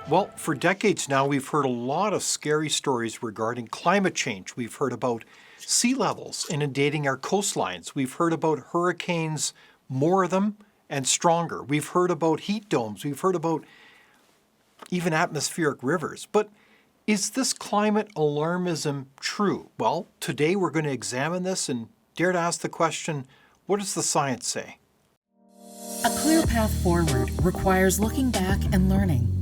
Well, for decades now, we've heard a lot of scary stories regarding climate change. We've heard about sea levels inundating our coastlines. We've heard about hurricanes, more of them and stronger. We've heard about heat domes. We've heard about even atmospheric rivers. But is this climate alarmism true? Well, today we're going to examine this and dare to ask the question, what does the science say? A clear path forward requires looking back and learning.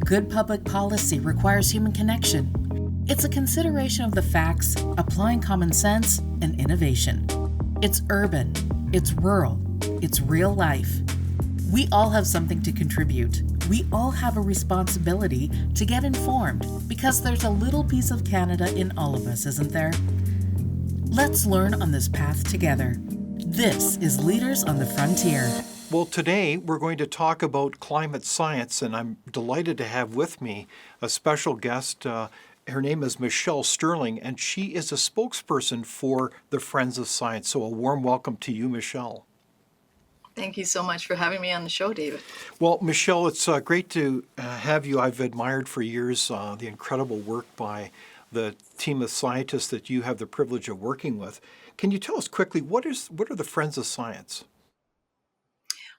Good public policy requires human connection. It's a consideration of the facts, applying common sense and innovation. It's urban, it's rural, it's real life. We all have something to contribute. We all have a responsibility to get informed because there's a little piece of Canada in all of us, isn't there? Let's learn on this path together. This is Leaders on the Frontier. Well, today we're going to talk about climate science, and I'm delighted to have with me a special guest. Her name is Michelle Stirling, and she is a spokesperson for the Friends of Science. So a warm welcome to you, Michelle. Thank you so much for having me on the show, David. Well, Michelle, it's great to have you. I've admired for years the incredible work by the team of scientists that you have the privilege of working with. Can you tell us quickly, what are the Friends of Science?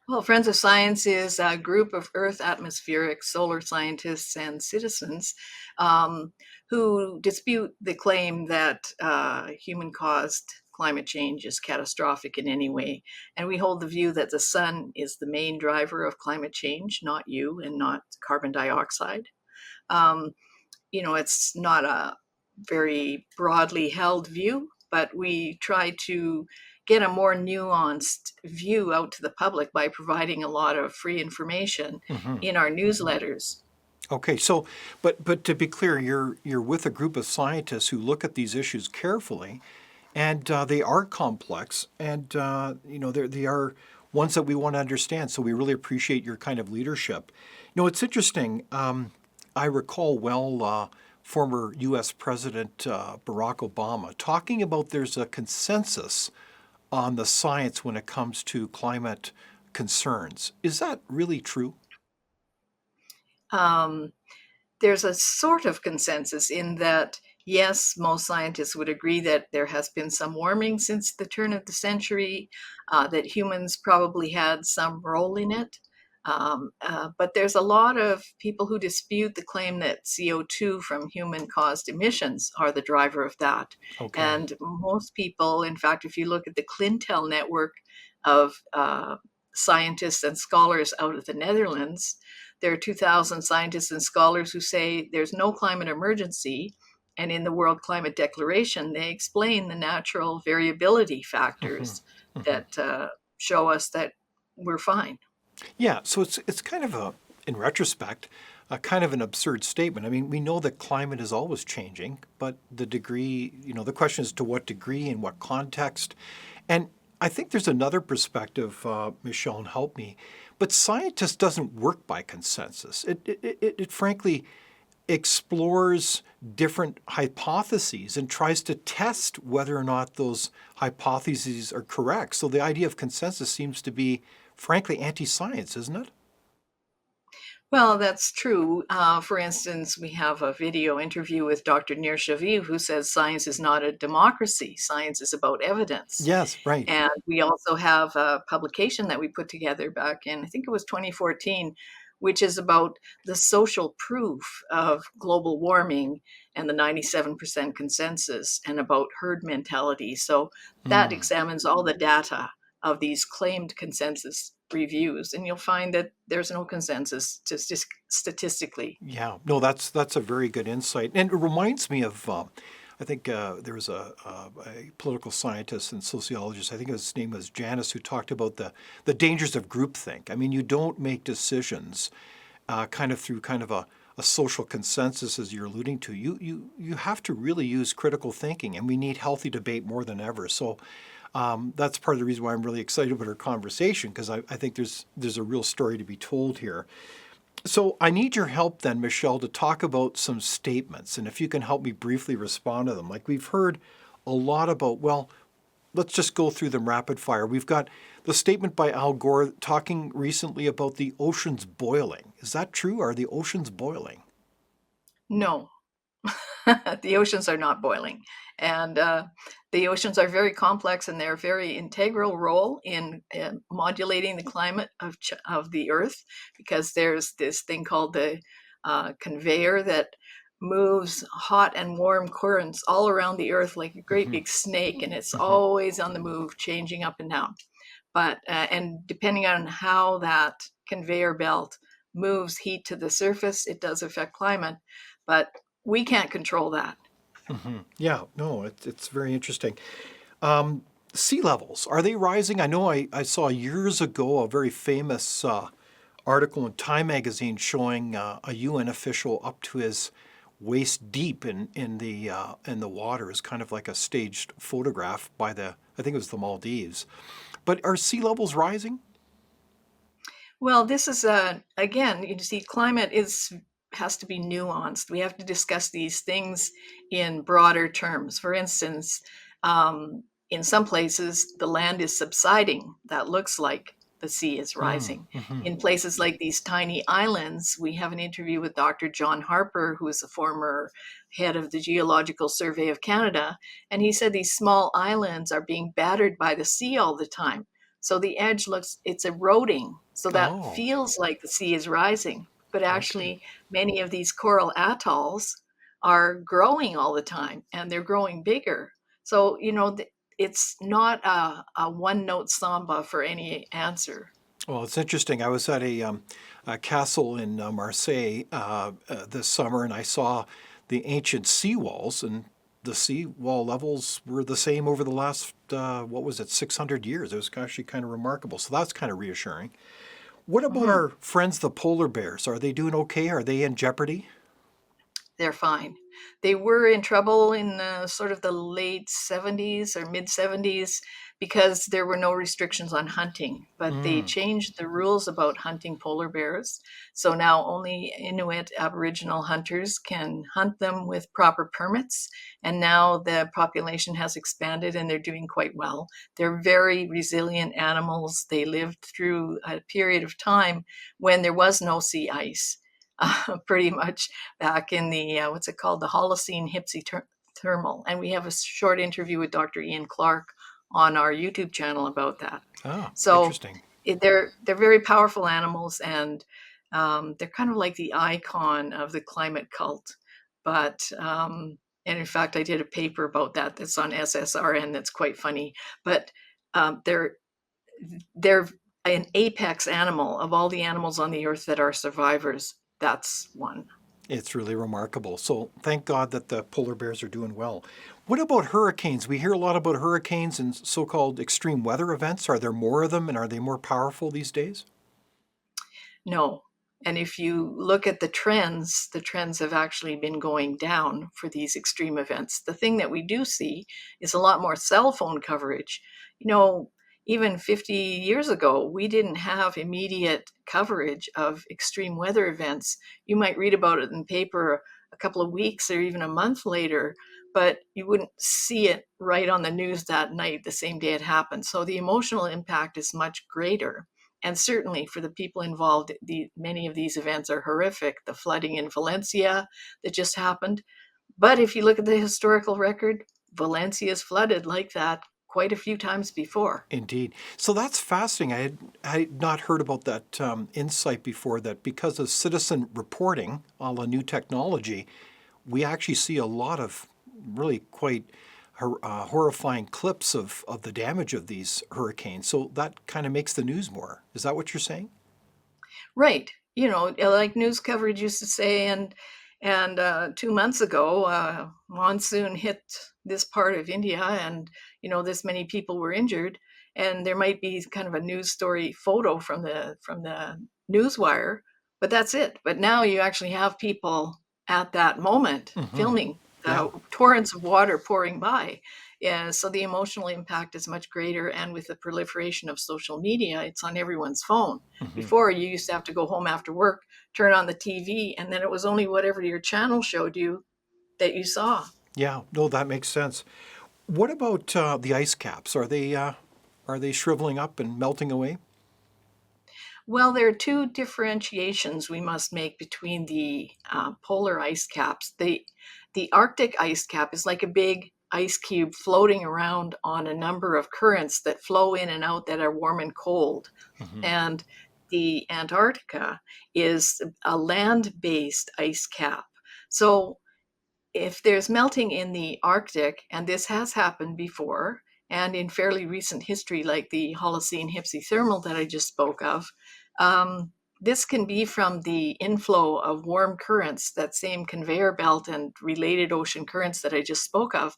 Well, Friends of Science is a group of Earth atmospheric solar scientists and citizens who dispute the claim that human-caused climate change is catastrophic in any way. And we hold the view that the sun is the main driver of climate change, not you and not carbon dioxide. It's not a very broadly held view, but we try to get a more nuanced view out to the public by providing a lot of free information in our newsletters. Okay, so, but to be clear, you're with a group of scientists who look at these issues carefully, and they are complex, and they are ones that we want to understand. So we really appreciate your kind of leadership. It's interesting. I recall well former U.S. President Barack Obama talking about there's a consensus on the science when it comes to climate concerns. Is that really true? There's a sort of consensus in that, yes, most scientists would agree that there has been some warming since the turn of the century, that humans probably had some role in it. But there's a lot of people who dispute the claim that CO2 from human-caused emissions are the driver of that. Okay. And most people, in fact, if you look at the Clintel network of scientists and scholars out of the Netherlands, there are 2,000 scientists and scholars who say there's no climate emergency. And in the World Climate Declaration, they explain the natural variability factors that show us that we're fine. Yeah, so it's kind of in retrospect, a kind of an absurd statement. I mean, we know that climate is always changing, but the degree, the question is to what degree, in what context. And I think there's another perspective, Michelle, and help me, but scientists doesn't work by consensus. It frankly explores different hypotheses and tries to test whether or not those hypotheses are correct. So the idea of consensus seems to be frankly anti-science, isn't it? Well, that's true. For instance, we have a video interview with Dr. Nir Shaviv, who says science is not a democracy. Science is about evidence. Yes, right. And we also have a publication that we put together back in, I think it was 2014, which is about the social proof of global warming and the 97% consensus and about herd mentality. So that examines all the data of these claimed consensus reviews, and you'll find that there's no consensus just statistically. Yeah, no, that's a very good insight, and it reminds me of I think there was a political scientist and sociologist. I think his name was Janis, who talked about the dangers of groupthink. I mean, you don't make decisions kind of through kind of a social consensus, as you're alluding to. You have to really use critical thinking, and we need healthy debate more than ever. So. That's part of the reason why I'm really excited about our conversation, because I think there's a real story to be told here. So I need your help then, Michelle, to talk about some statements, and if you can help me briefly respond to them. Like we've heard a lot about, well, let's just go through them rapid fire. We've got the statement by Al Gore talking recently about the oceans boiling. Is that true? Are the oceans boiling? No, the oceans are not boiling. And the oceans are very complex and they're a very integral role in modulating the climate of the Earth, because there's this thing called the conveyor that moves hot and warm currents all around the Earth like a great Hmm. big snake, and it's Hmm. always on the move, changing up and down. But and depending on how that conveyor belt moves heat to the surface, it does affect climate, but we can't control that. Hmm. Yeah, no, it's very interesting. Sea levels, are they rising? I know I saw years ago a very famous article in Time magazine showing a UN official up to his waist deep in the waters, kind of like a staged photograph by I think it was the Maldives. But are sea levels rising? Well, this is again, you see, climate is has to be nuanced. We have to discuss these things in broader terms. For instance, in some places, the land is subsiding. That looks like the sea is rising. Mm-hmm. In places like these tiny islands, we have an interview with Dr. John Harper, who is a former head of the Geological Survey of Canada, and he said these small islands are being battered by the sea all the time. So the edge looks, it's eroding. So that Oh, feels like the sea is rising. But okay. actually, many of these coral atolls are growing all the time and they're growing bigger. So, it's not a one note samba for any answer. Well, it's interesting. I was at a castle in Marseille this summer, and I saw the ancient seawalls, and the seawall levels were the same over the last, what was it, 600 years. It was actually kind of remarkable. So that's kind of reassuring. What about Mhm. our friends, the polar bears? Are they doing okay? Are they in jeopardy? They're fine. They were in trouble in sort of the late 70s or mid 70s because there were no restrictions on hunting, but they Mm. changed the rules about hunting polar bears. So now only Inuit Aboriginal hunters can hunt them with proper permits. And now the population has expanded and they're doing quite well. They're very resilient animals. They lived through a period of time when there was no sea ice. Pretty much back in the what's it called, the Holocene thermal, and we have a short interview with Dr. Ian Clark on our YouTube channel about that. Ah, So interesting. they're very powerful animals, and they're kind of like the icon of the climate cult. But and in fact, I did a paper about that that's on SSRN that's quite funny. But they're an apex animal of all the animals on the earth that are survivors. That's one. It's really remarkable. So thank God that the polar bears are doing well. What about hurricanes? We hear a lot about hurricanes and so-called extreme weather events. Are there more of them, and are they more powerful these days? No. And if you look at the trends have actually been going down for these extreme events. The thing that we do see is a lot more cell phone coverage. You know, even 50 years ago, we didn't have immediate coverage of extreme weather events. You might read about it in paper a couple of weeks or even a month later, but you wouldn't see it right on the news that night, the same day it happened. So the emotional impact is much greater. And certainly for the people involved, many of these events are horrific. The flooding in Valencia that just happened. But if you look at the historical record, Valencia's flooded like that quite a few times before. Indeed. So that's fascinating. I had not heard about that insight before, that because of citizen reporting, a la new technology, we actually see a lot of really quite horrifying clips of the damage of these hurricanes. So that kind of makes the news more. Is that what you're saying? Right. Like news coverage used to say, and 2 months ago, monsoon hit this part of India, and this many people were injured, and there might be kind of a news story photo from the news wire, but that's it. But now you actually have people at that moment Hmm. filming Yeah. torrents of water pouring by. Yeah, so the emotional impact is much greater, and with the proliferation of social media, it's on everyone's phone. Hmm. Before, you used to have to go home after work, turn on the TV, and then it was only whatever your channel showed you that you saw. Yeah. No, that makes sense. What about the ice caps? Are Are they shriveling up and melting away? Well, there are two differentiations we must make between the polar ice caps. The Arctic ice cap is like a big ice cube floating around on a number of currents that flow in and out that are warm and cold. Hmm. And the Antarctica is a land-based ice cap. So if there's melting in the Arctic, and this has happened before, and in fairly recent history, like the Holocene hypsothermal that I just spoke of, um, this can be from the inflow of warm currents, that same conveyor belt and related ocean currents that I just spoke of.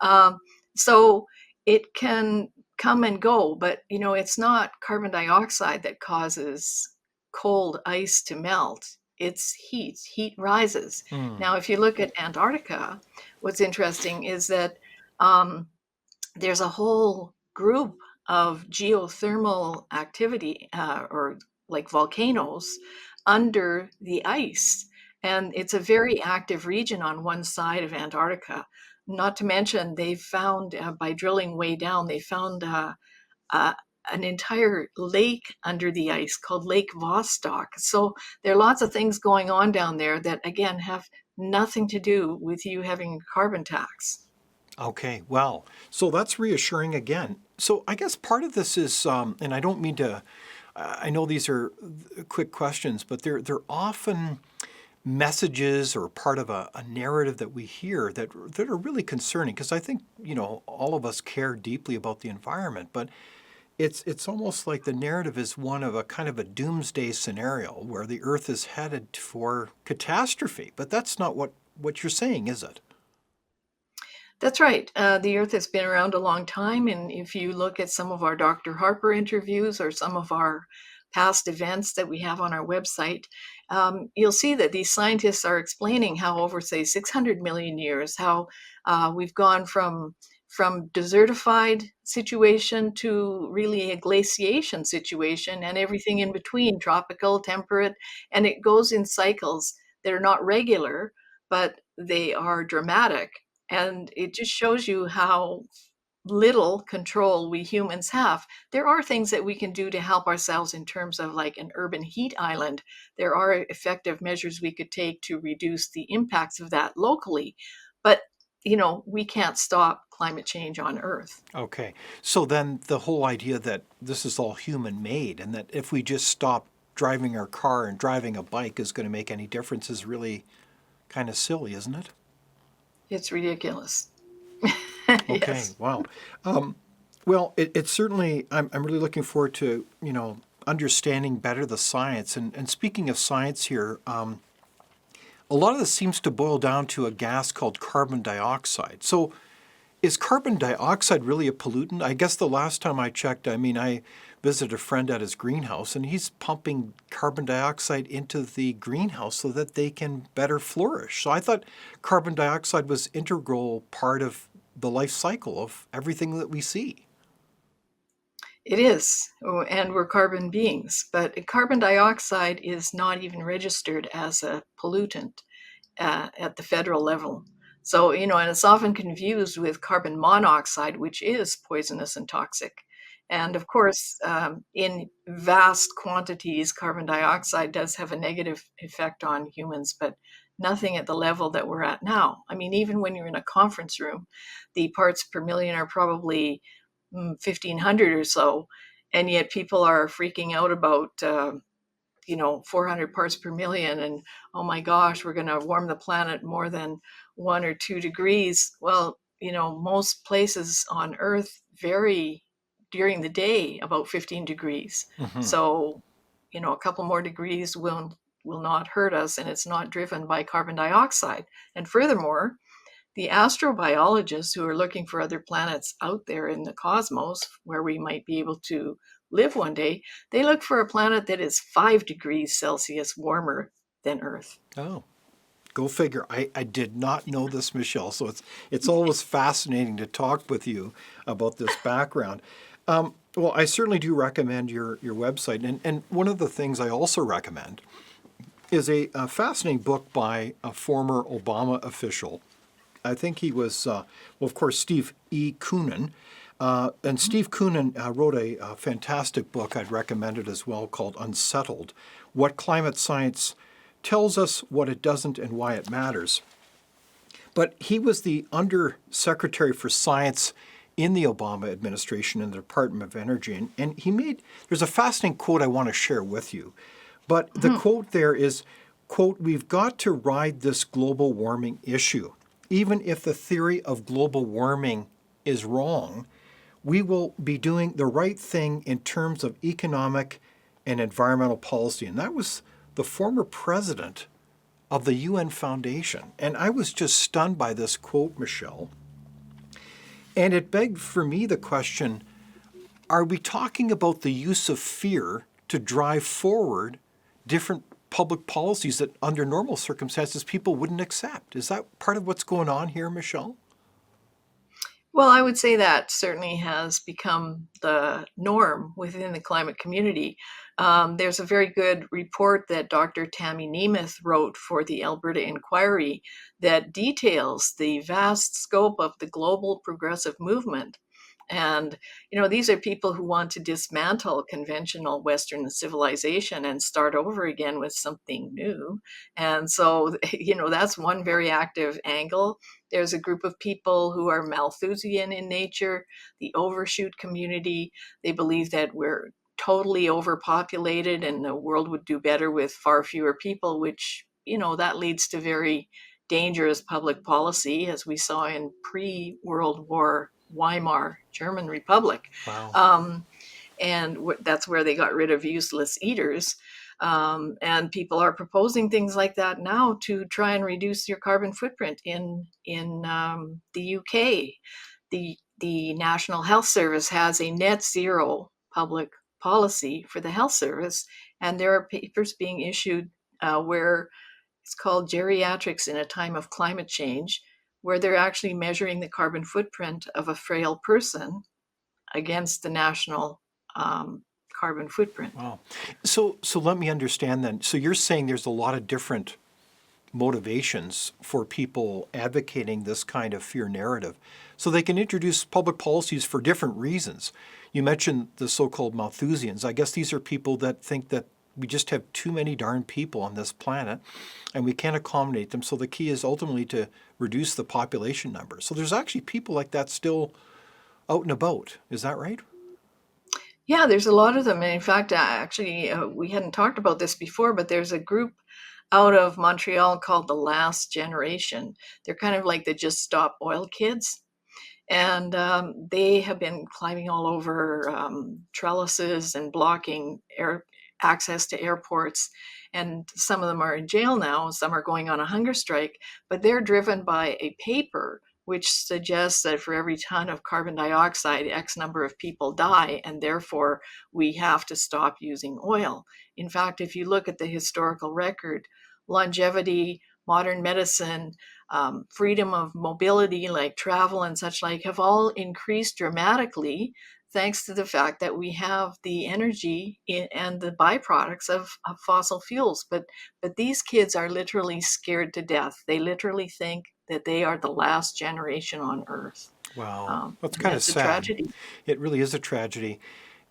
Um, so it can come and go, but it's not carbon dioxide that causes cold ice to melt. It's heat. Heat rises. Mm. Now, if you look at Antarctica, what's interesting is that um, there's a whole group of geothermal activity or like volcanoes under the ice. And it's a very active region on one side of Antarctica. Not to mention, they've found, by drilling way down, they found uh, an entire lake under the ice called Lake Vostok. So there are lots of things going on down there that, again, have nothing to do with you having a carbon tax. Okay, well, so that's reassuring again. So I guess part of this is, and I don't mean to, I know these are quick questions, but they're often messages or part of a narrative that we hear that are really concerning because I think all of us care deeply about the environment, but it's almost like the narrative is one of a kind of a doomsday scenario where the Earth is headed for catastrophe. But that's not what you're saying, is it? That's right. The Earth has been around a long time, and if you look at some of our Dr. Harper interviews or some of our past events that we have on our website, you'll see that these scientists are explaining how over, say, 600 million years, how we've gone from desertified situation to really a glaciation situation and everything in between, tropical, temperate, and it goes in cycles that are not regular, but they are dramatic. And it just shows you how little control we humans have. There are things that we can do to help ourselves in terms of like an urban heat island. There are effective measures we could take to reduce the impacts of that locally. But, we can't stop climate change on Earth. Okay. So then the whole idea that this is all human made and that if we just stop driving our car and driving a bike is going to make any difference is really kind of silly, isn't it? It's ridiculous. Okay. Yes. Wow. Well, it's certainly, I'm really looking forward to, understanding better the science. And speaking of science here, a lot of this seems to boil down to a gas called carbon dioxide. So is carbon dioxide really a pollutant? I guess the last time I checked, I visited a friend at his greenhouse and he's pumping carbon dioxide into the greenhouse so that they can better flourish. So I thought carbon dioxide was integral part of the life cycle of everything that we see. It is, and we're carbon beings, but carbon dioxide is not even registered as a pollutant at the federal level. So, and it's often confused with carbon monoxide, which is poisonous and toxic. And of course, in vast quantities, carbon dioxide does have a negative effect on humans, but nothing at the level that we're at now. I mean, even when you're in a conference room, the parts per million are probably 1,500 or so, and yet people are freaking out about 400 parts per million, and oh my gosh, we're going to warm the planet more than 1 or 2 degrees. Well, most places on Earth vary during the day about 15 degrees. Hmm. So, a couple more degrees will not hurt us, and it's not driven by carbon dioxide. And furthermore, the astrobiologists who are looking for other planets out there in the cosmos where we might be able to live one day, they look for a planet that is 5 degrees Celsius warmer than Earth. Oh, go figure. I did not know this, Michelle. So it's always fascinating to talk with you about this background. Well, I certainly do recommend your website. And one of the things I also recommend is a fascinating book by a former Obama official. I think he was, well, of course, Steve E. Koonin. And Steve Koonin wrote a fantastic book. I'd recommend it as well, called Unsettled: What Climate Science Tells Us, What It Doesn't, and Why It Matters. But he was the Undersecretary for Science in the Obama administration in the Department of Energy. And there's a fascinating quote I want to share with you. But the quote there is, quote, "We've got to ride this global warming issue. Even if the theory of global warming is wrong, we will be doing the right thing in terms of economic and environmental policy." And that was the former president of the UN Foundation. And I was just stunned by this quote, Michelle. And it begged for me the question, are we talking about the use of fear to drive forward different public policies that under normal circumstances people wouldn't accept? Is that part of what's going on here, Michelle? Well, I would say that certainly has become the norm within the climate community. There's a very good report that Dr. Tammy Nemeth wrote for the Alberta Inquiry that details the vast scope of the global progressive movement. And, these are people who want to dismantle conventional Western civilization and start over again with something new. And so, that's one very active angle. There's a group of people who are Malthusian in nature, the overshoot community. They believe that we're totally overpopulated and the world would do better with far fewer people, which, that leads to very dangerous public policy, as we saw in pre-World War Weimar German Republic. Wow. And that's where they got rid of useless eaters. And people are proposing things like that now to try and reduce your carbon footprint. In the UK, the National Health Service has a net zero public policy for the health service, and there are papers being issued where it's called Geriatrics in a Time of Climate Change, where they're actually measuring the carbon footprint of a frail person against the national carbon footprint. Wow. So let me understand then. So you're saying there's a lot of different motivations for people advocating this kind of fear narrative. So they can introduce public policies for different reasons. You mentioned the so-called Malthusians. I guess these are people that think that we just have too many darn people on this planet and we can't accommodate them. So the key is ultimately to reduce the population number. So there's actually people like that still out and about. Is that right? Yeah, there's a lot of them. And in fact, actually, we hadn't talked about this before, but there's a group out of Montreal called the Last Generation. They're kind of like the Just Stop Oil kids. And they have been climbing all over trellises and blocking access to airports. And some of them are in jail now. Some are going on a hunger strike, but they're driven by a paper which suggests that for every ton of carbon dioxide, X number of people die, and therefore we have to stop using oil. In fact, if you look at the historical record, longevity, modern medicine, freedom of mobility like travel and such like have all increased dramatically thanks to the fact that we have the energy and the byproducts of fossil fuels. But these kids are literally scared to death. They literally think that they are the last generation on Earth. Wow. That's kind of It's a sad. tragedy. It really is a tragedy.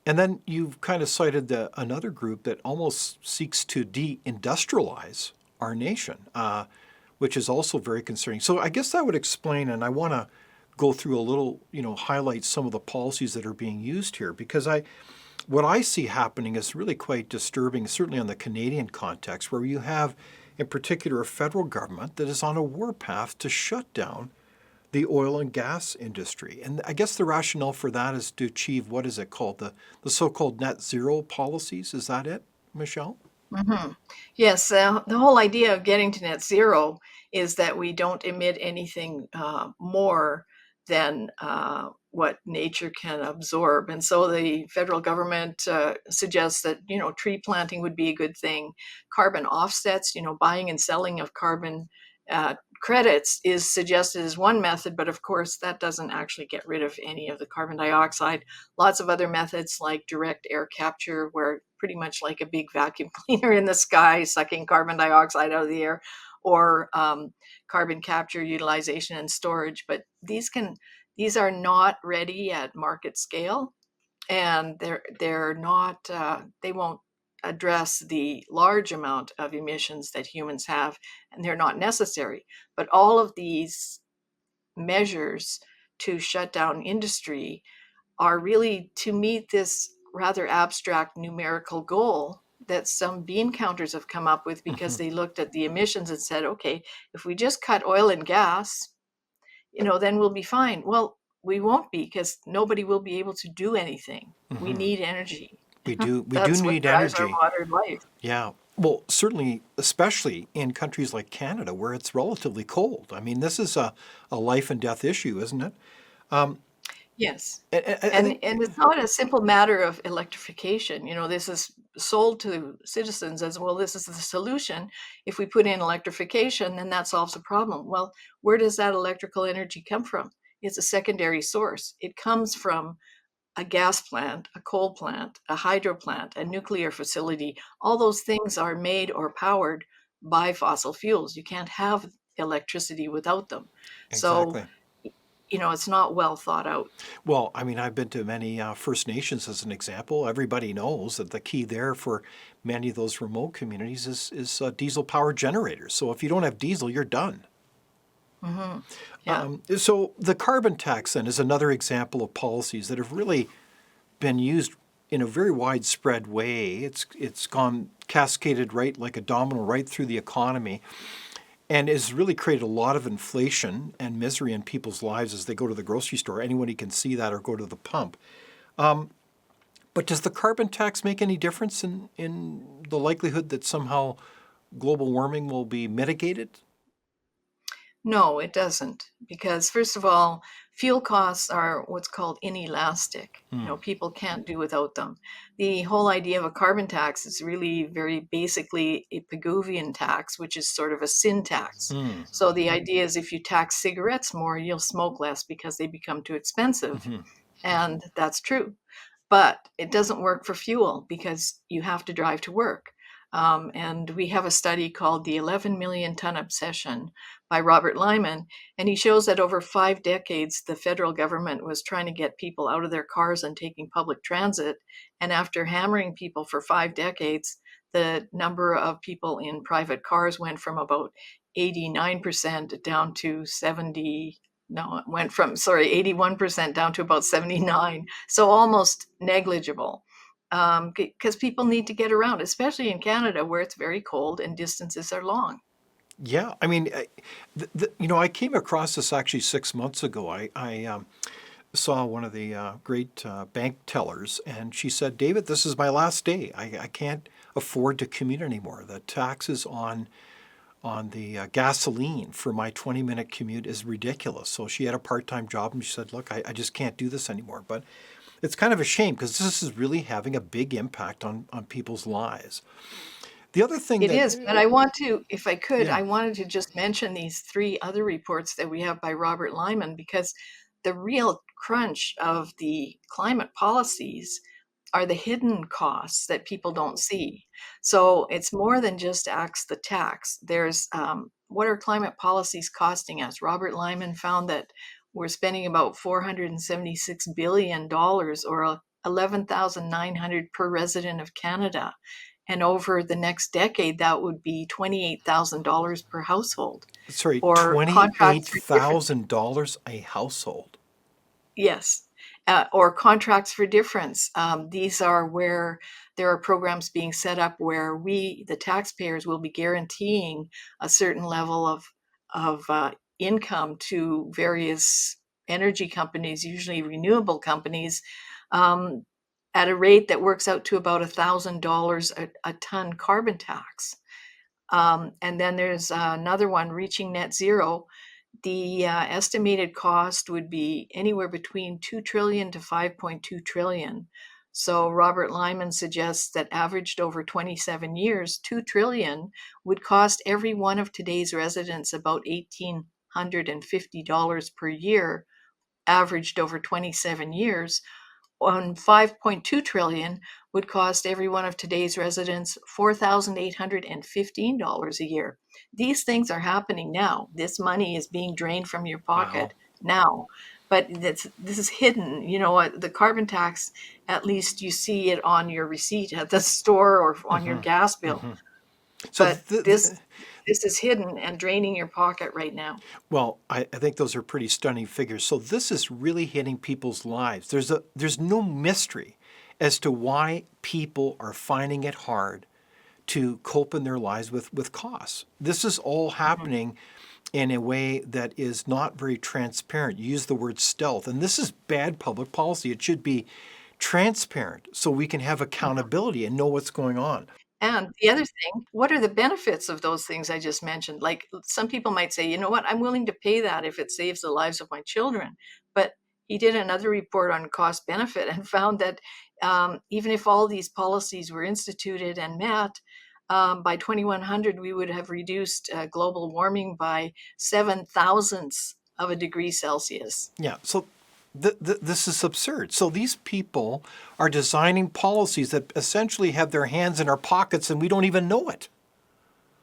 And then you've kind of cited another group that almost seeks to de-industrialize our nation, which is also very concerning. So I guess that would explain, and I want to go through a little, highlight some of the policies that are being used here, because what I see happening is really quite disturbing, certainly on the Canadian context, where you have, in particular, a federal government that is on a warpath to shut down the oil and gas industry. And I guess the rationale for that is to achieve, what is it called, the so-called net zero policies. Is that it, Michelle? Mm-hmm. Yes, the whole idea of getting to net zero is that we don't emit anything more than what nature can absorb. And so the federal government suggests that, tree planting would be a good thing. Carbon offsets, buying and selling of carbon credits is suggested as one method, but of course that doesn't actually get rid of any of the carbon dioxide. Lots of other methods like direct air capture, where pretty much like a big vacuum cleaner in the sky sucking carbon dioxide out of the air, or carbon capture, utilization, and storage. But these can These are not ready at market scale, and they're not they won't address the large amount of emissions that humans have, and they're not necessary. But all of these measures to shut down industry are really to meet this rather abstract numerical goal that some bean counters have come up with, because Hmm. they looked at the emissions and said, okay, if we just cut oil and gas, then we'll be fine. Well, we won't be, because nobody will be able to do anything. We Hmm. need energy. We do That's what need drives our energy. modern life. Yeah. Well, certainly, especially in countries like Canada where it's relatively cold. I mean, this is a life and death issue, isn't it? Yes. I And think, it's not a simple matter of electrification. This is sold to citizens as, well, this is the solution. If we put in electrification, then that solves the problem. Well, where does that electrical energy come from? It's a secondary source. It comes from a gas plant, a coal plant, a hydro plant, a nuclear facility. All those things are made or powered by fossil fuels. You can't have electricity without them. So, exactly. it's not well thought out. Well, I mean, I've been to many First Nations as an example. Everybody knows that the key there for many of those remote communities is diesel powered generators. So if you don't have diesel, you're done. Hmm. Yeah. So the carbon tax then is another example of policies that have really been used in a very widespread way. It's gone cascaded right like a domino right through the economy, and has really created a lot of inflation and misery in people's lives as they go to the grocery store. Anyone can see that, or go to the pump. But does the carbon tax make any difference in the likelihood that somehow global warming will be mitigated? No, it doesn't. Because, first of all, fuel costs are what's called inelastic. Hmm. People can't do without them. The whole idea of a carbon tax is really very basically a Pigouvian tax, which is sort of a sin tax. Hmm. So the idea is, if you tax cigarettes more, you'll smoke less because they become too expensive. Hmm. And that's true. But it doesn't work for fuel, because you have to drive to work. And we have a study called The 11 Million Ton Obsession by Robert Lyman. And he shows that over 5 decades, the federal government was trying to get people out of their cars and taking public transit. And after hammering people for 5 decades, the number of people in private cars went from about 89% down to 70. No, it went from, sorry, 81% down to about 79. So almost negligible, because people need to get around, especially in Canada where it's very cold and distances are long. Yeah, I mean, I came across this actually 6 months ago. I saw one of the great bank tellers, and she said, "David, this is my last day. I can't afford to commute anymore. The taxes on the gasoline for my 20-minute commute is ridiculous." So she had a part-time job, and she said, "Look, I just can't do this anymore." But it's kind of a shame, because this is really having a big impact on people's lives. The other thing It that, is, but I want to, if I could, yeah, I wanted to just mention these three other reports that we have by Robert Lyman, because the real crunch of the climate policies are the hidden costs that people don't see. So it's more than just axe the tax. There's what are climate policies costing us? Robert Lyman found that we're spending about $476 billion, or 11,900 per resident of Canada. And over the next decade, that would be $28,000 per household, sorry, or contracts for different. $28,000 a household. Yes, or contracts for difference. These are where there are programs being set up where we, the taxpayers, will be guaranteeing a certain level of income to various energy companies, usually renewable companies, um, at a rate that works out to about $1,000 a ton carbon tax. And then there's another one, reaching net zero. The estimated cost would be anywhere between 2 trillion to 5.2 trillion. So Robert Lyman suggests that, averaged over 27 years, 2 trillion would cost every one of today's residents about $1,850 per year, averaged over 27 years. On 5.2 trillion would cost every one of today's residents $4,815 a year. These things are happening now. This money is being drained from your Wow. pocket now. but this is hidden. You know what? The carbon tax, at least you see it on your receipt at the store or on your gas bill. So, But this is hidden and draining your pocket right now. well, I think those are pretty stunning figures. So this is really hitting people's lives. There's no mystery as to why people are finding it hard to cope in their lives with costs. This is all happening in a way that is not very transparent. You use the word stealth, and this is bad public policy. It should be transparent so we can have accountability and know what's going on. And the other thing, what are the benefits of those things I just mentioned? Like some people might say, you know what, I'm willing to pay that if it saves the lives of my children. But he did another report on cost benefit and found that even if all these policies were instituted and met, by 2100, we would have reduced global warming by 7 thousandths of a degree Celsius. Yeah, so this is absurd. So these people are designing policies that essentially have their hands in our pockets and we don't even know it.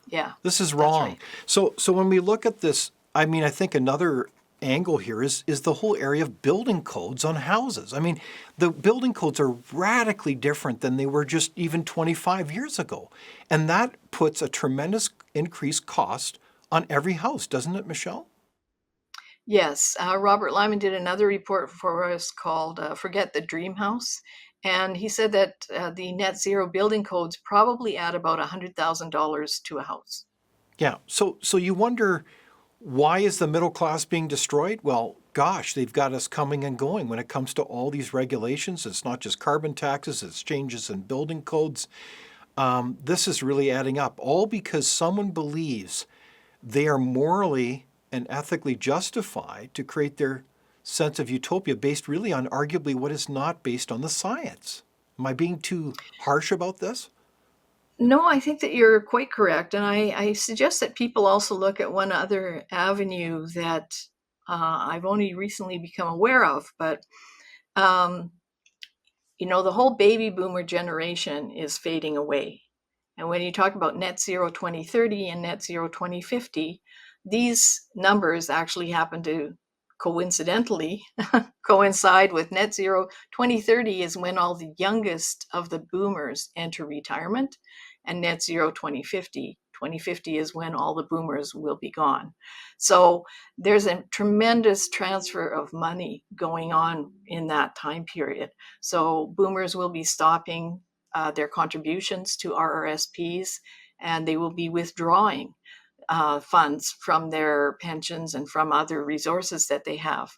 Yeah, This is that's wrong. right. So when we look at this, I mean, I think another angle here is the whole area of building codes on houses. I mean, the building codes are radically different than they were just even 25 years ago. And that puts a tremendous increased cost on every house, doesn't it, Michelle? Yes, Robert Lyman did another report for us called Forget the Dream House. And he said that the net zero building codes probably add about $100,000 to a house. Yeah. So you wonder, why is the middle class being destroyed? Well, gosh, they've got us coming and going when it comes to all these regulations. It's not just carbon taxes, it's changes in building codes. This is really adding up, all because someone believes they are morally and ethically justified to create their sense of utopia based really on arguably what is not based on the science. Am I being too harsh about this? No, I think that you're quite correct. And I suggest that people also look at one other avenue that I've only recently become aware of. But, um, the whole baby boomer generation is fading away. And when you talk about net zero 2030 and net zero 2050, these numbers actually happen to coincidentally coincide with net zero 2030 is when all the youngest of the boomers enter retirement, and net zero 2050 is when all the boomers will be gone. So there's a tremendous transfer of money going on in that time period. So boomers will be stopping their contributions to RRSPs, and they will be withdrawing funds from their pensions and from other resources that they have.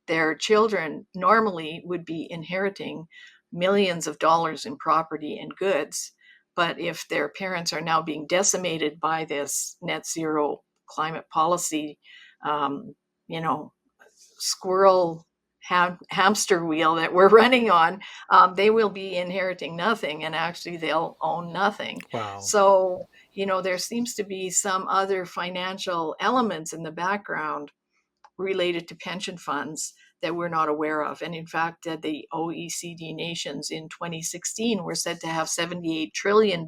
Their children normally would be inheriting millions of dollars in property and goods, but if their parents are now being decimated by this net zero climate policy, um, you know, squirrel hamster wheel that we're running on, they will be inheriting nothing, and actually they'll own nothing. Wow. So, there seems to be some other financial elements in the background related to pension funds that we're not aware of. And in fact, the OECD nations in 2016 were said to have $78 trillion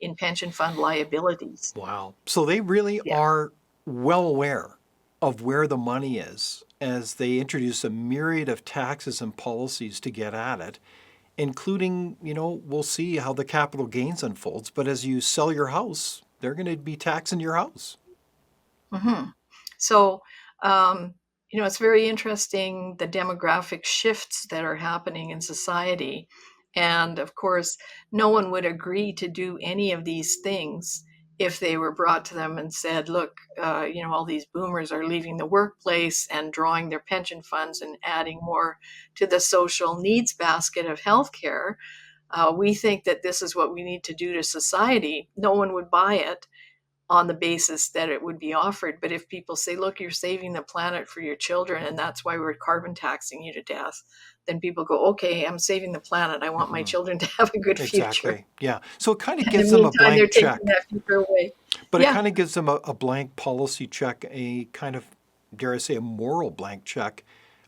in pension fund liabilities. Wow. So they really Yeah. are well aware of where the money is as they introduce a myriad of taxes and policies to get at it, including, we'll see how the capital gains unfolds. But as you sell your house, they're going to be taxing your house. Mhm. So, it's very interesting the demographic shifts that are happening in society. And of course, no one would agree to do any of these things if they were brought to them and said, look, all these boomers are leaving the workplace and drawing their pension funds and adding more to the social needs basket of healthcare. We think that this is what we need to do to society. No one would buy it on the basis that it would be offered. But if people say, look, you're saving the planet for your children, and that's why we're carbon taxing you to death, then people go, okay, I'm saving the planet. I want my children to have a good future. Exactly. Yeah. So it kind of In the gives them a meantime, they're blank taking check, that future away. but it Yeah. kind of gives them a blank policy check, a kind of, dare I say, a moral blank check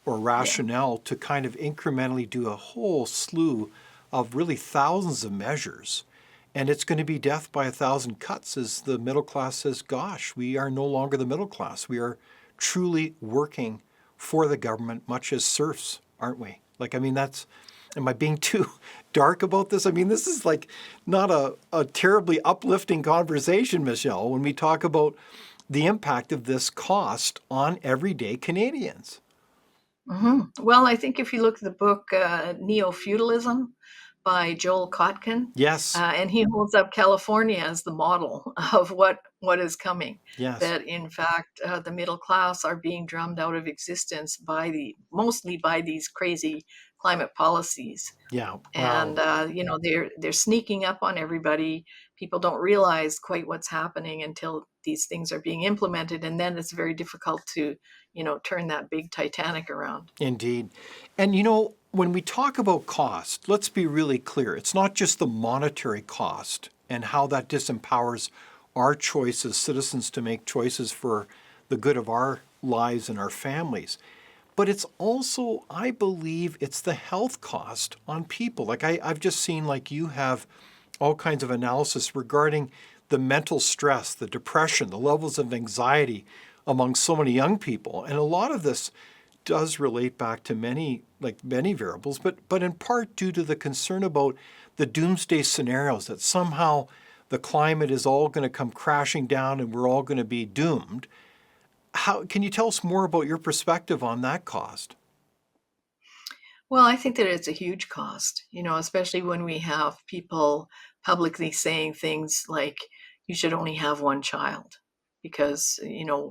or Yeah. rationale to kind of incrementally do a whole slew of really thousands of measures. And it's going to be death by a thousand cuts as the middle class says, gosh, we are no longer the middle class. We are truly working for the government, much as serfs, aren't we? Like, I mean, am I being too dark about this? I mean, this is like not a terribly uplifting conversation, Michelle, when we talk about the impact of this cost on everyday Canadians. Well, I think if you look at the book Neo-Feudalism by Joel Kotkin, Yes, and he holds up California as the model of what is coming. yes, That in fact the middle class are being drummed out of existence mostly by these crazy climate policies. yeah, wow, And they're sneaking up on everybody. People don't realize quite what's happening until these things are being implemented, and then it's very difficult to turn that big Titanic around. indeed. And when we talk about cost, let's be really clear. It's not just the monetary cost and how that disempowers our choice as citizens to make choices for the good of our lives and our families. But it's also, I believe, it's the health cost on people. Like I've just seen, like you have all kinds of analysis regarding the mental stress, the depression, the levels of anxiety among so many young people. And a lot of this does relate back to many variables, but in part due to the concern about the doomsday scenarios that somehow the climate is all going to come crashing down and we're all going to be doomed. How can you tell us more about your perspective on that cost? Well, I think that it's a huge cost, especially when we have people publicly saying things like you should only have one child because,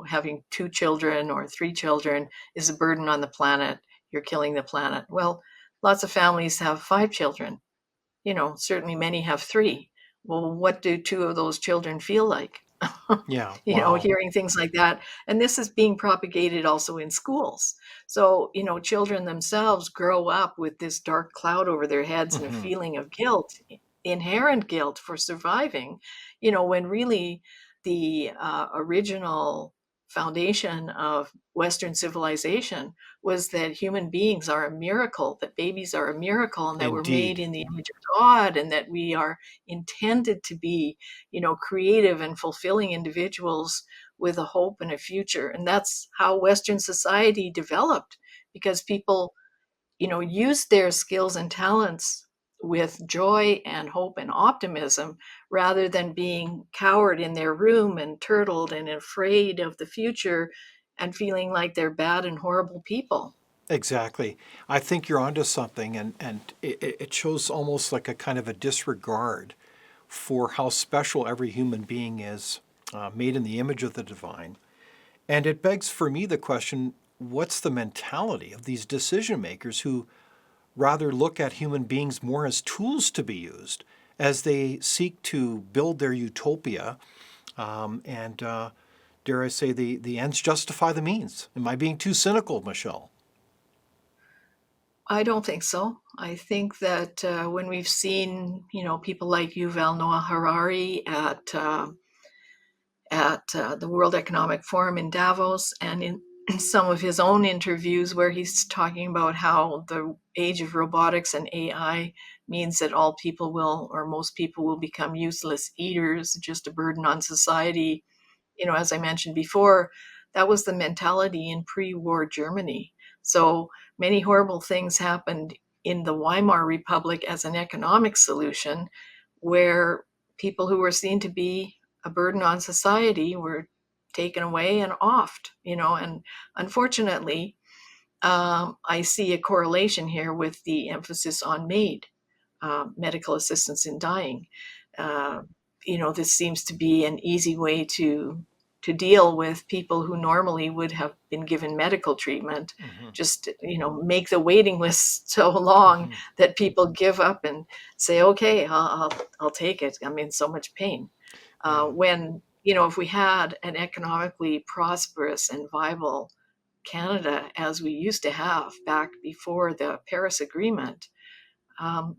having two children or three children is a burden on the planet. You're killing the planet. Well, lots of families have five children. Certainly many have three. Well, what do two of those children feel like? Yeah, wow. Hearing things like that. And this is being propagated also in schools. So, children themselves grow up with this dark cloud over their heads and a Hmm. feeling of guilt, inherent guilt for surviving, when really the original foundation of Western civilization was that human beings are a miracle, that babies are a miracle, and that we're made Indeed. in the image of God, and that we are intended to be creative and fulfilling individuals with a hope and a future. And that's how Western society developed because people, used their skills and talents with joy and hope and optimism rather than being cowered in their room and turtled and afraid of the future and feeling like they're bad and horrible people. Exactly. I think you're onto something, and it shows almost like a kind of a disregard for how special every human being is, made in the image of the divine. And it begs for me the question, what's the mentality of these decision makers who rather look at human beings more as tools to be used as they seek to build their utopia, and dare I say, the ends justify the means? Am I being too cynical, Michelle? I don't think so. I think that when we've seen, people like Yuval Noah Harari at the World Economic Forum in Davos, and in some of his own interviews where he's talking about how the age of robotics and AI means that all people will, or most people will become useless eaters, just a burden on society. As I mentioned before, that was the mentality in pre-war Germany. So many horrible things happened in the Weimar Republic as an economic solution, where people who were seen to be a burden on society were taken away and offed, and unfortunately, I see a correlation here with the emphasis on MAID, medical assistance in dying. Uh, this seems to be an easy way to deal with people who normally would have been given medical treatment. Hmm. Just make the waiting list so long Hmm. that people give up and say, "Okay, I'll take it. I'm in so much pain." Yeah. When if we had an economically prosperous and viable Canada as we used to have back before the Paris Agreement,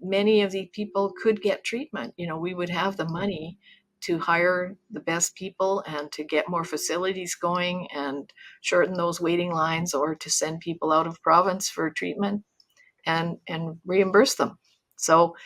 many of the people could get treatment. We would have the money to hire the best people and to get more facilities going and shorten those waiting lines, or to send people out of province for treatment and reimburse them. So,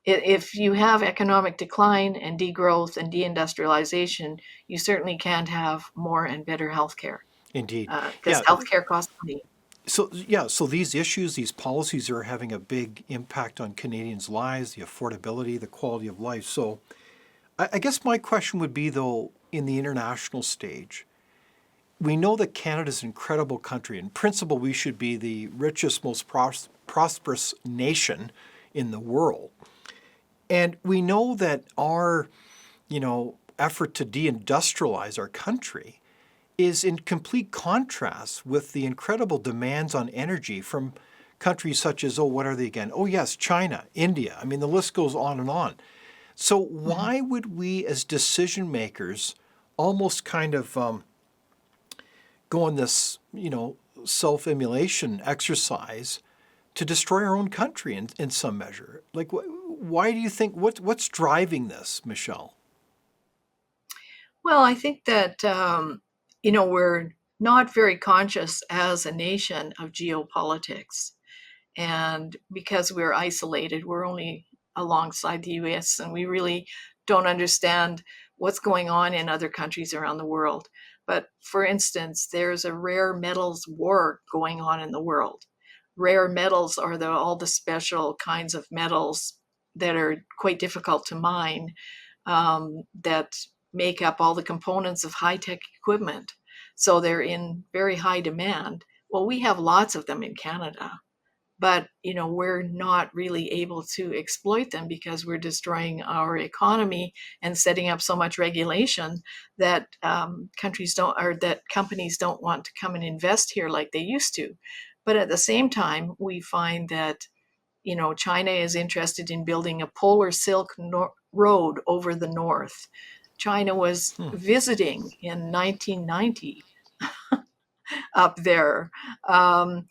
if you have economic decline and degrowth and deindustrialization, you certainly can't have more and better healthcare. Indeed. because Yeah. healthcare costs money. So yeah, so these issues, these policies are having a big impact on Canadians' lives, the affordability, the quality of life. So I guess my question would be though, in the international stage, we know that Canada's an incredible country. In principle, we should be the richest, most prosperous nation in the world. And we know that our, effort to deindustrialize our country is in complete contrast with the incredible demands on energy from countries such as, oh, what are they again? Oh, yes, China, India. I mean, the list goes on and on. So, Mhm. why would we as decision makers almost kind of go on this, self emulation exercise to destroy our own country in some measure? Like, why do you think, what's driving this, Michelle? Well, I think that, we're not very conscious as a nation of geopolitics. And because we're isolated, we're only alongside the US, and we really don't understand what's going on in other countries around the world. But for instance, there's a rare metals war going on in the world. Rare metals are all the special kinds of metals that are quite difficult to mine, that make up all the components of high tech equipment. So they're in very high demand. Well, we have lots of them in Canada, but we're not really able to exploit them because we're destroying our economy and setting up so much regulation that countries don't, or that companies don't want to come and invest here like they used to. But at the same time, we find that China is interested in building a polar silk road over the north. China was Hmm. visiting in 1990 up there. Um,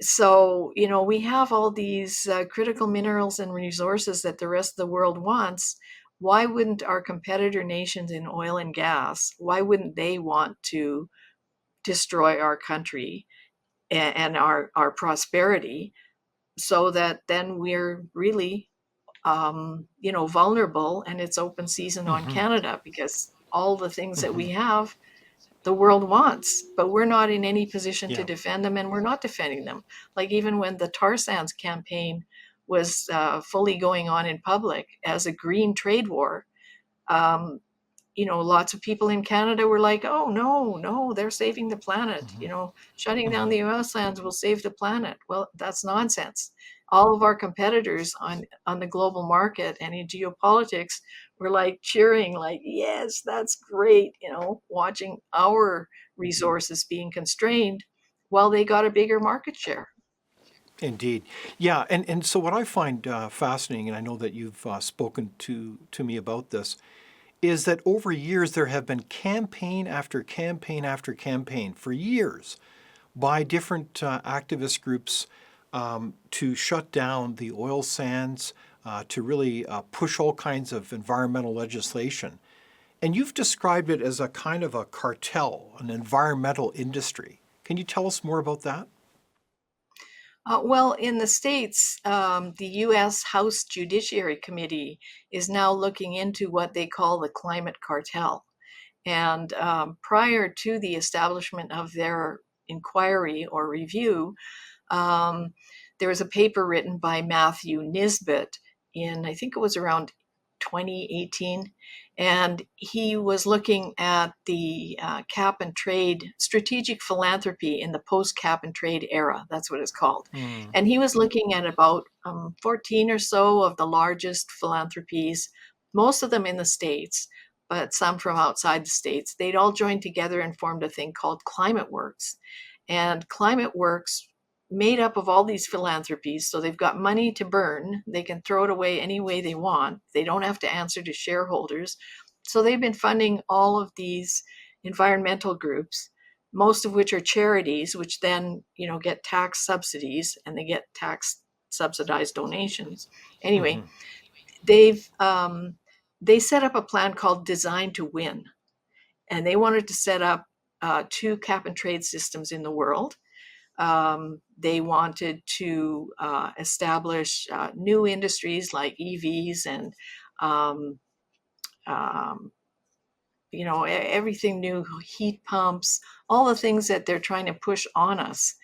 so, we have all these critical minerals and resources that the rest of the world wants. Why wouldn't our competitor nations in oil and gas, why wouldn't they want to destroy our country and our prosperity, so that then we're really vulnerable, and it's open season on Hmm. Canada because all the things that Hmm. we have, the world wants, but we're not in any position to Yeah. defend them, and we're not defending them. Like even when the tar sands campaign was fully going on in public as a green trade war, um, lots of people in Canada were like, oh, no, no, they're saving the planet. Shutting down Hmm. the oil sands will save the planet. Well, that's nonsense. All of our competitors on the global market and in geopolitics were like cheering, like, yes, that's great, watching our resources being constrained while they got a bigger market share. Indeed. Yeah. And so what I find fascinating, and I know that you've spoken to me about this, is that over years there have been campaign after campaign after campaign for years by different activist groups to shut down the oil sands, to really push all kinds of environmental legislation. And you've described it as a kind of a cartel, an environmental industry. Can you tell us more about that? Well, in the States, the U.S. House Judiciary Committee is now looking into what they call the climate cartel. And prior to the establishment of their inquiry or review, um, there was a paper written by Matthew Nisbet in, I think it was around 2018, and he was looking at the cap and trade, strategic philanthropy in the post cap and trade era. That's what it's called. Mm. And he was looking at about 14 or so of the largest philanthropies, most of them in the States, but some from outside the States. They'd all joined together and formed a thing called Climate Works. And Climate Works made up of all these philanthropies. So they've got money to burn. They can throw it away any way they want. They don't have to answer to shareholders. So they've been funding all of these environmental groups, most of which are charities, which then, get tax subsidies and they get tax subsidized donations. Anyway, Hmm. they set up a plan called Design to Win, and they wanted to set up two cap and trade systems in the world. They wanted to establish new industries like EVs and um, um, everything new, heat pumps, all the things that they're trying to push on us.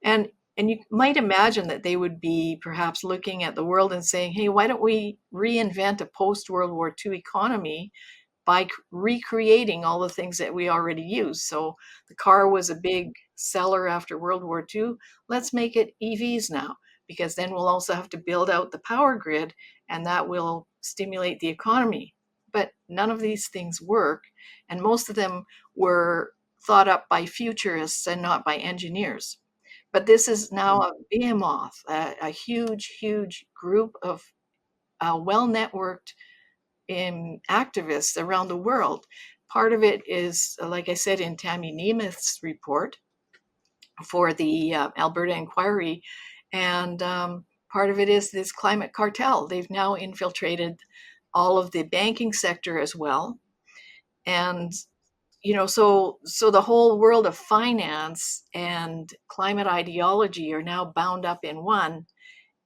And and you might imagine that they would be perhaps looking at the world and saying, hey, why don't we reinvent a post-World War II economy by recreating all the things that we already use? So the car was a big seller after World War II. Let's make it EVs now, because then we'll also have to build out the power grid, and that will stimulate the economy. But none of these things work, and most of them were thought up by futurists and not by engineers. But this is now a behemoth, a huge, huge group of well-networked activists around the world. Part of it is, like I said, in Tammy Nemeth's report for the Alberta Inquiry, and part of it is this climate cartel. They've now infiltrated all of the banking sector as well. And so the whole world of finance and climate ideology are now bound up in one.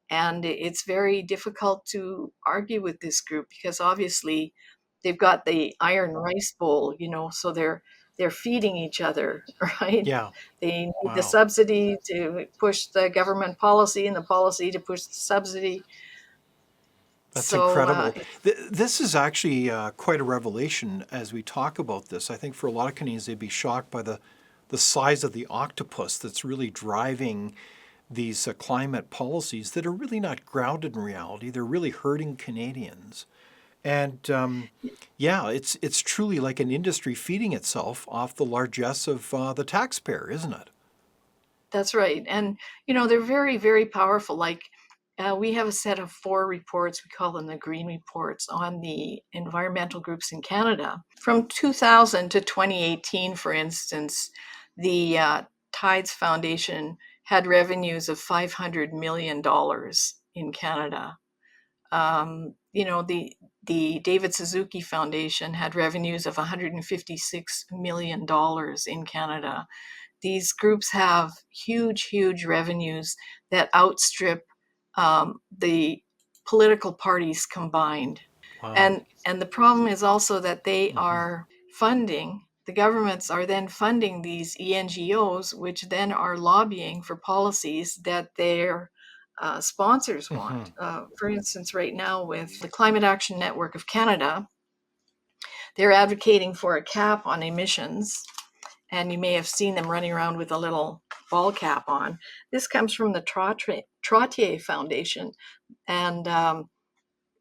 And it's very difficult to argue with this group, because obviously they've got the iron rice bowl, so they're feeding each other, right? Yeah. They need the Wow. subsidy to push the government policy, and the policy to push the subsidy. That's So incredible. This is actually quite a revelation as we talk about this. I think for a lot of Canadians, they'd be shocked by the size of the octopus that's really driving these climate policies that are really not grounded in reality. They're really hurting Canadians. And yeah, it's truly like an industry feeding itself off the largesse of the taxpayer, isn't it? That's right. And, they're very, very powerful. Like, we have a set of 4 reports, we call them the Green Reports, on the environmental groups in Canada. From 2000 to 2018, for instance, the Tides Foundation had revenues of $500 million in Canada. The David Suzuki Foundation had revenues of $156 million in Canada. These groups have huge, huge revenues that outstrip the political parties combined. Wow. And the problem is also that they are funding, the governments are then funding these ENGOs, which then are lobbying for policies that their sponsors want. For instance, right now with the Climate Action Network of Canada, they're advocating for a cap on emissions. And you may have seen them running around with a little ball cap on. This comes from the Trottier Foundation, and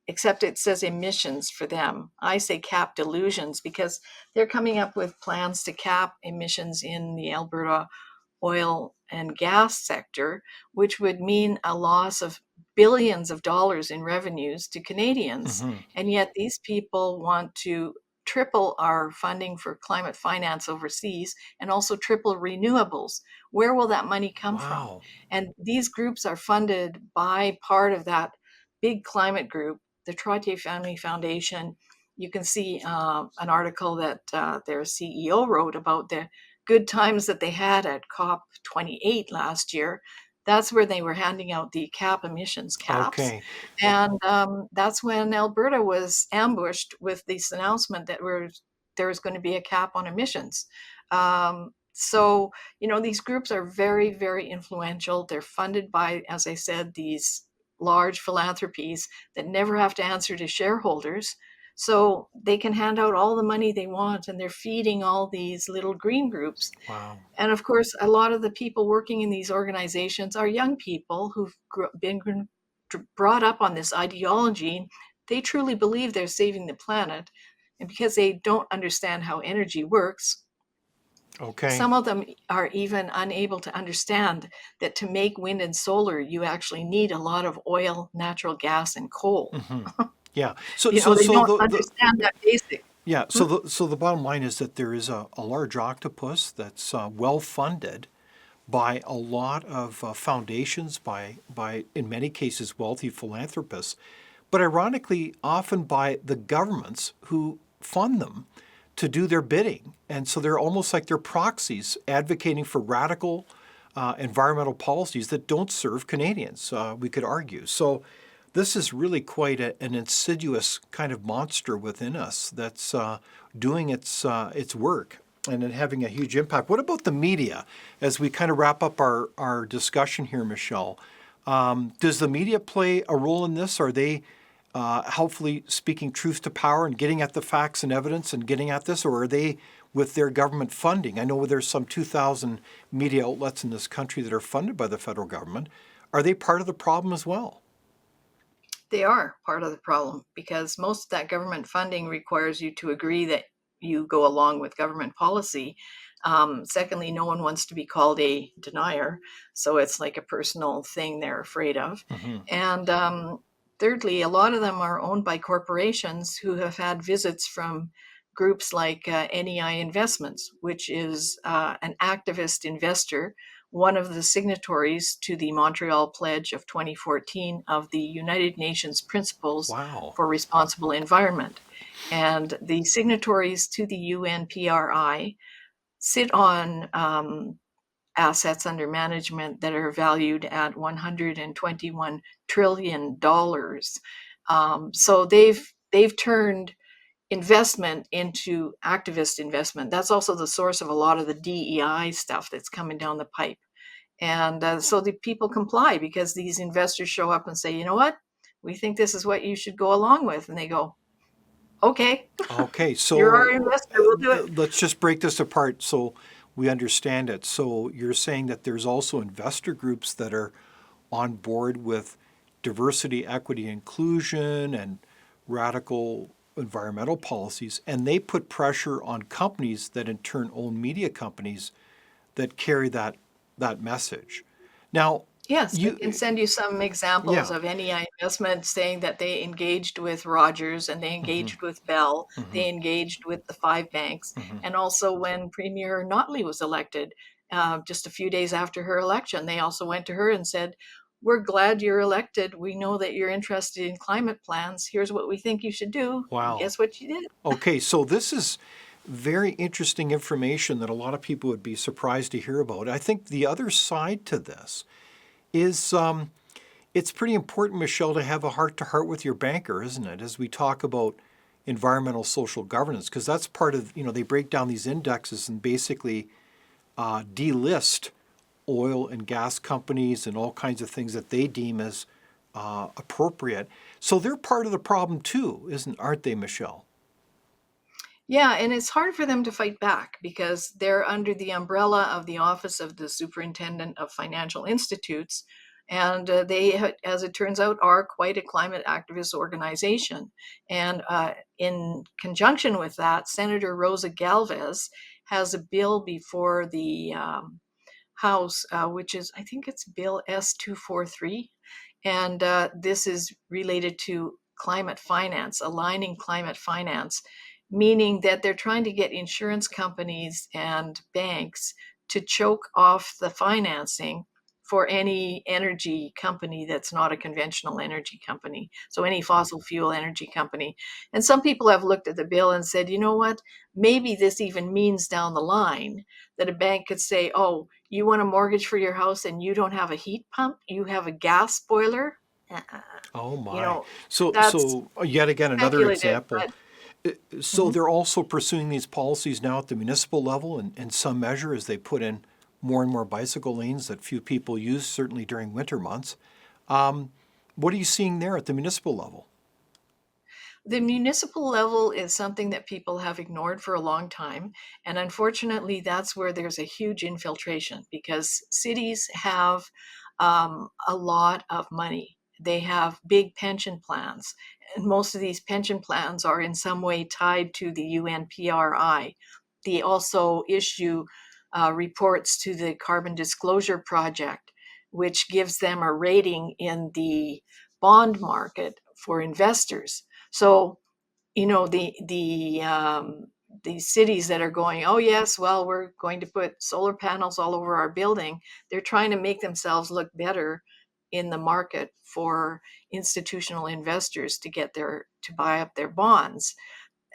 except it says emissions for them. I say cap delusions, because they're coming up with plans to cap emissions in the Alberta oil and gas sector, which would mean a loss of billions of dollars in revenues to Canadians. And yet these people want to triple our funding for climate finance overseas, and also triple renewables. Where will that money come from? Wow. And these groups are funded by part of that big climate group, the Trottier Family Foundation. You can see an article that their CEO wrote about the good times that they had at COP28 last year. That's where they were handing out the cap emissions caps. Okay. And that's when Alberta was ambushed with this announcement that there was going to be a cap on emissions. So, these groups are very, very influential. They're funded by, as I said, these large philanthropies that never have to answer to shareholders. So they can hand out all the money they want, and they're feeding all these little green groups. Wow. And of course, a lot of the people working in these organizations are young people who've been brought up on this ideology. They truly believe they're saving the planet. And because they don't understand how energy works, Okay. some of them are even unable to understand that to make wind and solar, you actually need a lot of oil, natural gas, and coal. Yeah. So They don't understand that basic. yeah. So the bottom line is that there is a large octopus that's well funded by a lot of foundations, by in many cases wealthy philanthropists, but ironically often by the governments who fund them to do their bidding. And so they're almost like they're proxies advocating for radical environmental policies that don't serve Canadians, we could argue. So this is really quite an insidious kind of monster within us that's doing its work and then having a huge impact. What about the media? As we kind of wrap up our discussion here, Michelle, does the media play a role in this? Are they helpfully speaking truth to power and getting at the facts and evidence and getting at this, or are they with their government funding? I know there's some 2,000 media outlets in this country that are funded by the federal government. Are they part of the problem as well? They are part of the problem because most of that government funding requires you to agree that you go along with government policy. Secondly, no one wants to be called a denier, so it's like a personal thing they're afraid of. Hmm. And thirdly, a lot of them are owned by corporations who have had visits from groups like NEI Investments, which is an activist investor, one of the signatories to the Montreal Pledge of 2014 of the United Nations Principles Wow. for Responsible Environment. And the signatories to the UNPRI sit on assets under management that are valued at $121 trillion. So they've turned investment into activist investment. That's also the source of a lot of the DEI stuff that's coming down the pipe. And so the people comply because these investors show up and say, you know what, we think this is what you should go along with. And they go, okay, Okay, you're our so investor, we'll do it. let's just break this apart so we understand it. So you're saying that there's also investor groups that are on board with diversity, equity, inclusion, and radical environmental policies, and they put pressure on companies that in turn own media companies that carry that message. Now, Yes, I can you, send you some examples yeah, of NEI Investment saying that they engaged with Rogers and they hmm, engaged with Bell, hmm, they engaged with the five banks, hmm. and also when Premier Notley was elected, just a few days after her election, they also went to her and said, "We're glad you're elected. We know that you're interested in climate plans. Here's what we think you should do." And Wow. guess what she did? Okay, so this is very interesting information that a lot of people would be surprised to hear about. I think the other side to this is it's pretty important, Michelle, to have a heart to heart with your banker, isn't it? As we talk about environmental social governance, because that's part of, they break down these indexes and basically delist oil and gas companies and all kinds of things that they deem as appropriate. So they're part of the problem too, aren't they, Michelle? Yeah, and it's hard for them to fight back because they're under the umbrella of the Office of the Superintendent of Financial Institutes. And as it turns out, are quite a climate activist organization. And in conjunction with that, Senator Rosa Galvez has a bill before the House, which is, I think it's Bill S-243. And this is related to climate finance, aligning climate finance, meaning that they're trying to get insurance companies and banks to choke off the financing for any energy company that's not a conventional energy company. So any fossil fuel energy company. And some people have looked at the bill and said, you know what, maybe this even means down the line that a bank could say, oh, you want a mortgage for your house and you don't have a heat pump, you have a gas boiler. Uh, Oh you my. know, So that's yet again another speculative, example. but So mhm. they're also pursuing these policies now at the municipal level in some measure as they put in more and more bicycle lanes that few people use, certainly during winter months. What are you seeing there at the municipal level? The municipal level is something that people have ignored for a long time. And unfortunately, that's where there's a huge infiltration because cities have a lot of money. They have big pension plans. And most of these pension plans are in some way tied to the UNPRI. They also issue reports to the Carbon Disclosure Project, which gives them a rating in the bond market for investors. So, the cities that are going, oh yes, well, we're going to put solar panels all over our building. They're trying to make themselves look better in the market for institutional investors to buy up their bonds,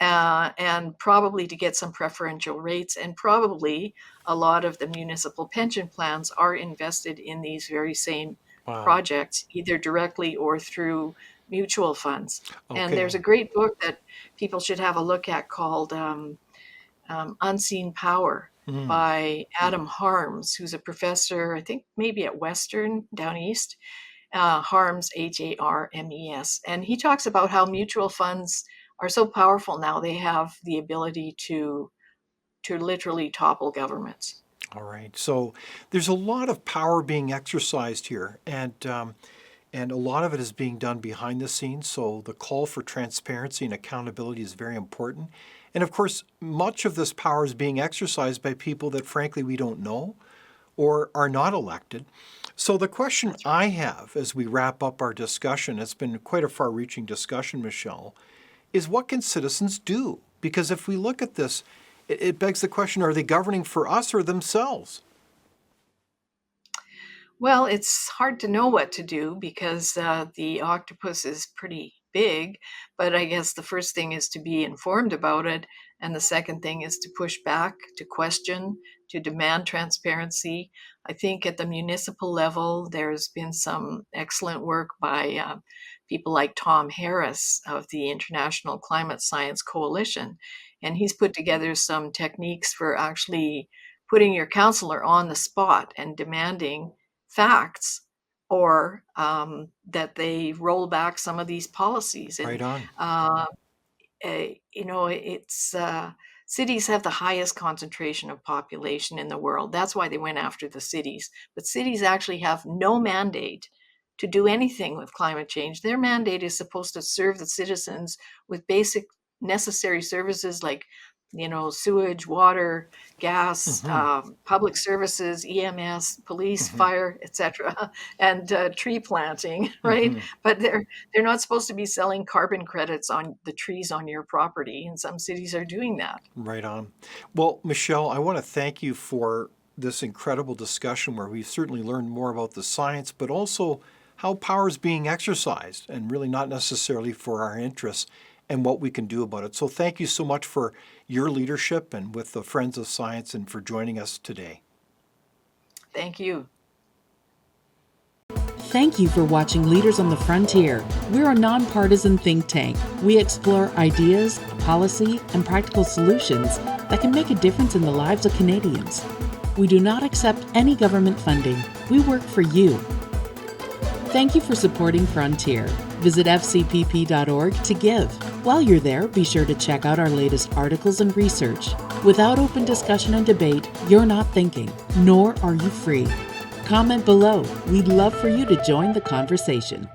and probably to get some preferential rates. And probably a lot of the municipal pension plans are invested in these very same Wow. projects, either directly or through mutual funds. And there's Okay. a great book that people should have a look at called Unseen Power Mm. by Adam Harms, who's a professor, I think maybe at Western down east. Harms, Harmes. And he talks about how mutual funds are so powerful now, they have the ability to literally topple governments. All right. So there's a lot of power being exercised here, and a lot of it is being done behind the scenes. So the call for transparency and accountability is very important. And of course, much of this power is being exercised by people that, frankly, we don't know or are not elected. So the question That's right. I have as we wrap up our discussion, it's been quite a far-reaching discussion, Michelle, is what can citizens do? Because if we look at this, it begs the question, are they governing for us or themselves? Well, it's hard to know what to do because the octopus is pretty big. But I guess the first thing is to be informed about it. And the second thing is to push back, to question, to demand transparency. I think at the municipal level, there's been some excellent work by people like Tom Harris of the International Climate Science Coalition. And he's put together some techniques for actually putting your counselor on the spot and demanding facts, or that they roll back some of these policies. Right And on. uh, it's cities have the highest concentration of population in the world. That's why they went after the cities. But cities actually have no mandate to do anything with climate change. Their mandate is supposed to serve the citizens with basic necessary services like, sewage, water, gas, Hmm. public services, EMS, police, Hmm. fire, etc., and tree planting, right? Hmm. But they're not supposed to be selling carbon credits on the trees on your property, and some cities are doing that. Right on. Well, Michelle, I want to thank you for this incredible discussion where we've certainly learned more about the science, but also how power is being exercised and really not necessarily for our interests and what we can do about it. So thank you so much for your leadership and with the Friends of Science and for joining us today. Thank you. Thank you for watching Leaders on the Frontier. We're a nonpartisan think tank. We explore ideas, policy, and practical solutions that can make a difference in the lives of Canadians. We do not accept any government funding. We work for you. Thank you for supporting Frontier. Visit fcpp.org to give. While you're there, be sure to check out our latest articles and research. Without open discussion and debate, you're not thinking, nor are you free. Comment below. We'd love for you to join the conversation.